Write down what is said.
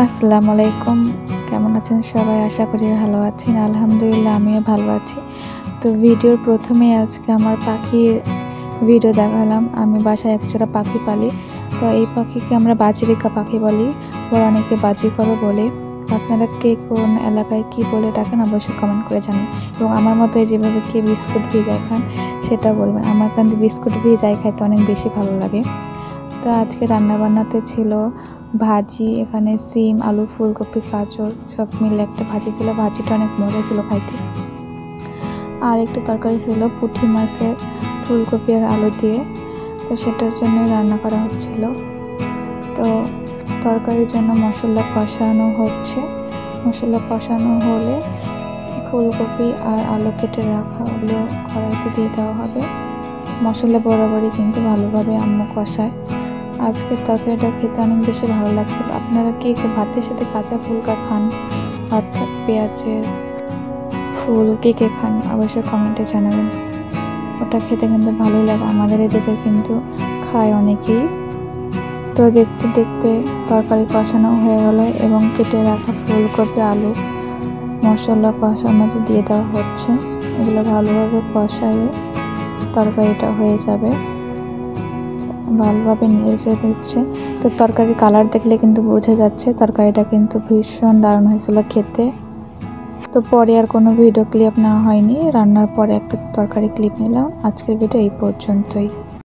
আসসালামু আলাইকুম। কেমন আছেন সবাই? আশা করি ভালো আছেন। আলহামদুলিল্লাহ আমিও ভালো আছি। তো ভিডিওর প্রথমেই আজকে আমার পাখির ভিডিও দেখালাম। আমি বাসায় একজোড়া পাখি পালি। তো এই পাখিকে আমরা বাজরিকা পাখি বলি, আবার অনেকে বাজিকরও বলে। আপনারা কে কোন এলাকায় কি বলে ডাকেন অবশ্যই কমেন্ট করে জানান। এবং আমার মতো যেভাবে কে বিস্কুট ভিজায় খান সেটা বলবেন। আমার কিন্তু বিস্কুট ভিজায় খাইতে অনেক বেশি ভালো লাগে। তো আজকে রান্নাবান্নাতে ছিল ভাজি, এখানে সিম, আলু, ফুলকপি, গাজর সব মিলে একটা ভাজি ছিল। ভাজিটা অনেক মজা ছিল খাইতে। আর একটু তরকারি ছিল পুঁটি মাছের ফুলকপি আর আলু দিয়ে। তো সেটার জন্য রান্না করা হচ্ছিল। তো তরকারির জন্য মশলা কষানো হচ্ছে। মশলা কষানো হলে ফুলকপি আর আলু কেটে রাখা ওগুলো কড়াইতে দিয়ে দেওয়া হবে। মশলা বরাবরই কিন্তু ভালোভাবে আম্মু কষায়। আজকের তরকারিটা খেতে অনেক বেশি ভালো লাগছে। আপনারা কি ভাতের সাথে কাঁচা ফুলকা খান, অর্থাৎ পেঁয়াজের ফুল কে খান অবশ্যই কমেন্টে জানাবেন। ওটা খেতে কিন্তু ভালোই লাগে, আমাদের এদিকে কিন্তু খায় অনেকেই। তো দেখতে দেখতে তরকারি কষানো হয়ে গেল এবং কেটে রাখা ফুলকপি আলু মশলা কষানোতে দিয়ে দেওয়া হচ্ছে। এগুলো ভালোভাবে কষাইয়ে তরকারিটা হয়ে যাবে। ভালোভাবে নেড়ে দিচ্ছে। তো তরকারির কালার দেখলে কিন্তু বোঝা যাচ্ছে তরকারিটা কিন্তু ভীষণ দারুণ হয়েছিল খেতে। তো পরে আর কোনো ভিডিও ক্লিপ নেওয়া হয়নি, রান্নার পরে একটা তরকারি ক্লিপ নিলাম। আজকের ভিডিও এই পর্যন্তই।